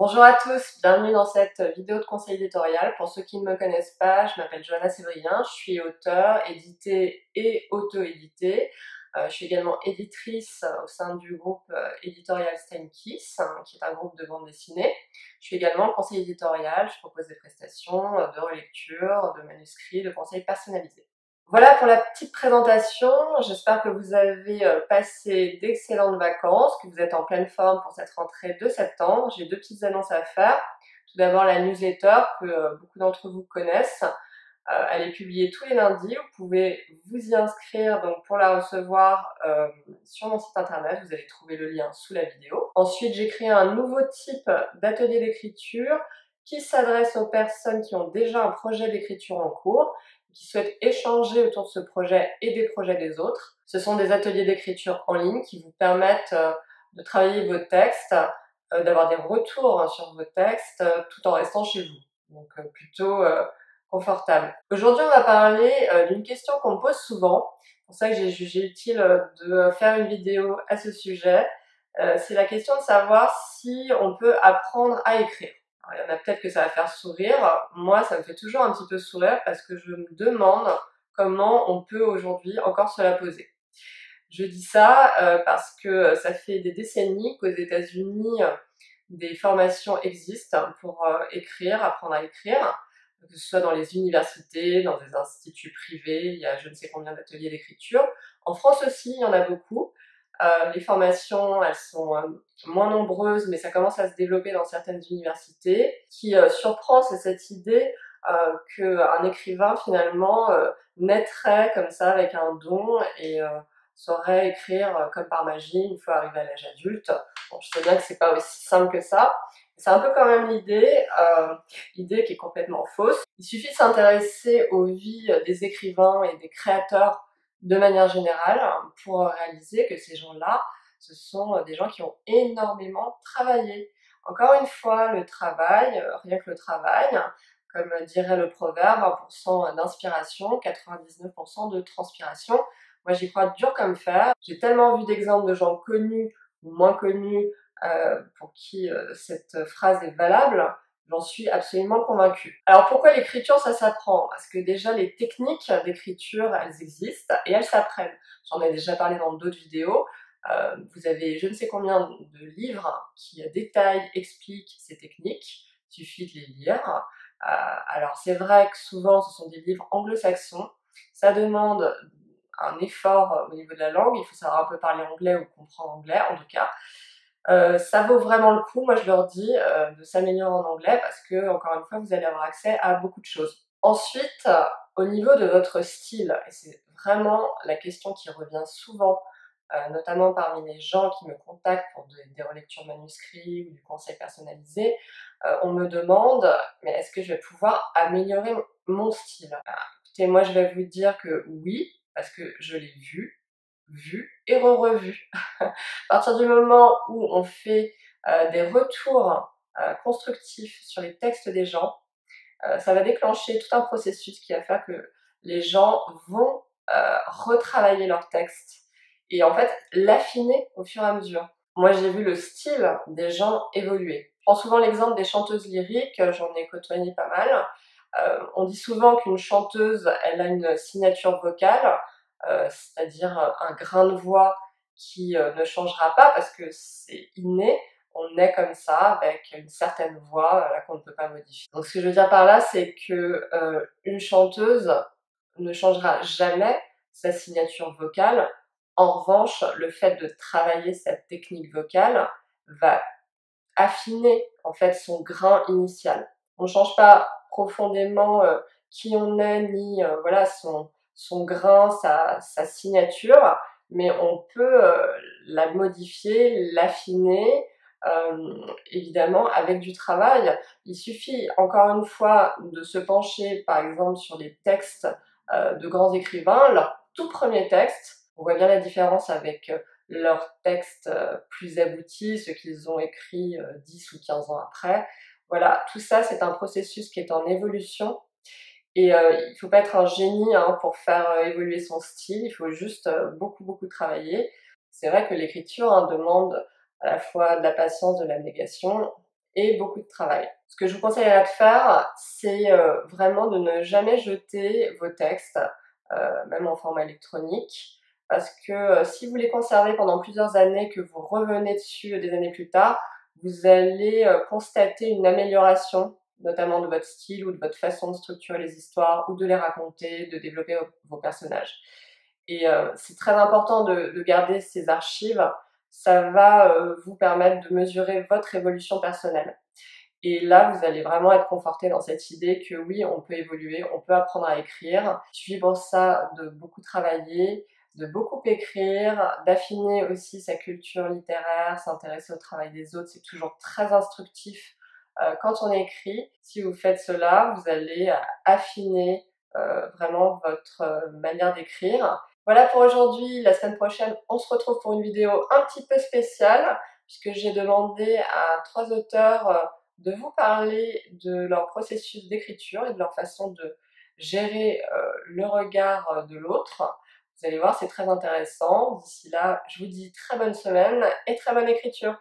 Bonjour à tous, bienvenue dans cette vidéo de conseil éditorial. Pour ceux qui ne me connaissent pas, je m'appelle Johanna Sévrien, je suis auteure, éditée et auto-éditée. Je suis également éditrice au sein du groupe éditorial Steinkiss, qui est un groupe de bande dessinée. Je suis également conseiller éditorial, je propose des prestations de relecture, de manuscrits, de conseils personnalisés. Voilà pour la petite présentation, j'espère que vous avez passé d'excellentes vacances, que vous êtes en pleine forme pour cette rentrée de septembre. J'ai deux petites annonces à faire. Tout d'abord la newsletter que beaucoup d'entre vous connaissent. Elle est publiée tous les lundis, vous pouvez vous y inscrire donc pour la recevoir sur mon site internet, vous allez trouver le lien sous la vidéo. Ensuite j'ai créé un nouveau type d'atelier d'écriture qui s'adresse aux personnes qui ont déjà un projet d'écriture en cours, qui souhaitent échanger autour de ce projet et des projets des autres. Ce sont des ateliers d'écriture en ligne qui vous permettent de travailler vos textes, d'avoir des retours sur vos textes tout en restant chez vous. Donc plutôt confortable. Aujourd'hui, on va parler d'une question qu'on me pose souvent. C'est pour ça que j'ai jugé utile de faire une vidéo à ce sujet. C'est la question de savoir si on peut apprendre à écrire. Alors, il y en a peut-être que ça va faire sourire. Moi, ça me fait toujours un petit peu sourire parce que je me demande comment on peut aujourd'hui encore se la poser. Je dis ça parce que ça fait des décennies qu'aux États-Unis, des formations existent pour écrire, apprendre à écrire, que ce soit dans les universités, dans des instituts privés, il y a je ne sais combien d'ateliers d'écriture. En France aussi, il y en a beaucoup. Les formations, elles sont moins nombreuses, mais ça commence à se développer dans certaines universités. Ce qui surprend, c'est cette idée qu'un écrivain, finalement, naîtrait comme ça avec un don et saurait écrire comme par magie une fois arrivé à l'âge adulte. Bon, je sais bien que c'est pas aussi simple que ça. C'est un peu quand même l'idée qui est complètement fausse. Il suffit de s'intéresser aux vies des écrivains et des créateurs de manière générale pour réaliser que ces gens-là, ce sont des gens qui ont énormément travaillé. Encore une fois, le travail, rien que le travail, comme dirait le proverbe, 1% d'inspiration, 99% de transpiration. Moi, j'y crois dur comme fer. J'ai tellement vu d'exemples de gens connus ou moins connus pour qui cette phrase est valable, j'en suis absolument convaincue. Alors pourquoi l'écriture, ça s'apprend? Parce que déjà les techniques d'écriture, elles existent et elles s'apprennent. J'en ai déjà parlé dans d'autres vidéos. Vous avez je ne sais combien de livres qui détaillent, expliquent ces techniques. Il suffit de les lire. Alors c'est vrai que souvent ce sont des livres anglo-saxons. Ça demande un effort au niveau de la langue. Il faut savoir un peu parler anglais ou comprendre anglais en tout cas. Ça vaut vraiment le coup, moi je leur dis, de s'améliorer en anglais parce que, encore une fois, vous allez avoir accès à beaucoup de choses. Ensuite, au niveau de votre style, et c'est vraiment la question qui revient souvent, notamment parmi les gens qui me contactent pour des relectures manuscrits ou du conseil personnalisé, on me demande: «Mais est-ce que je vais pouvoir améliorer mon style?» Écoutez, moi je vais vous dire que oui, parce que je l'ai vu et re-revu. À partir du moment où on fait des retours constructifs sur les textes des gens, ça va déclencher tout un processus qui va faire que les gens vont retravailler leur texte et en fait l'affiner au fur et à mesure. Moi j'ai vu le style des gens évoluer. Je prends souvent l'exemple des chanteuses lyriques, j'en ai côtoyé pas mal. On dit souvent qu'une chanteuse, elle a une signature vocale, c'est-à-dire un grain de voix qui ne changera pas parce que c'est inné, on est comme ça avec une certaine voix qu'on ne peut pas modifier. Donc ce que je veux dire par là, c'est que une chanteuse ne changera jamais sa signature vocale. En revanche, le fait de travailler cette technique vocale va affiner en fait son grain initial. On ne change pas profondément qui on est ni voilà son grain, sa signature, mais on peut la modifier, l'affiner, évidemment avec du travail. Il suffit encore une fois de se pencher par exemple sur les textes de grands écrivains, leur tout premier texte. On voit bien la différence avec leurs textes plus aboutis, ceux qu'ils ont écrits 10 ou 15 ans après. Voilà, tout ça c'est un processus qui est en évolution et il ne faut pas être un génie pour faire évoluer son style, il faut juste beaucoup travailler. C'est vrai que l'écriture demande à la fois de la patience, de l'abnégation et beaucoup de travail. Ce que je vous conseillerais de faire, c'est vraiment de ne jamais jeter vos textes, même en format électronique, parce que si vous les conservez pendant plusieurs années, que vous revenez dessus des années plus tard, vous allez constater une amélioration, notamment de votre style ou de votre façon de structurer les histoires ou de les raconter, de développer vos personnages. Et c'est très important de garder ces archives, ça va vous permettre de mesurer votre évolution personnelle. Et là, vous allez vraiment être conforté dans cette idée que oui, on peut évoluer, on peut apprendre à écrire. Il suffit pour ça de beaucoup travailler, de beaucoup écrire, d'affiner aussi sa culture littéraire, s'intéresser au travail des autres, c'est toujours très instructif quand on écrit. Si vous faites cela, vous allez affiner vraiment votre manière d'écrire. Voilà pour aujourd'hui. La semaine prochaine, on se retrouve pour une vidéo un petit peu spéciale, puisque j'ai demandé à 3 auteurs de vous parler de leur processus d'écriture et de leur façon de gérer le regard de l'autre. Vous allez voir, c'est très intéressant. D'ici là, je vous dis très bonne semaine et très bonne écriture.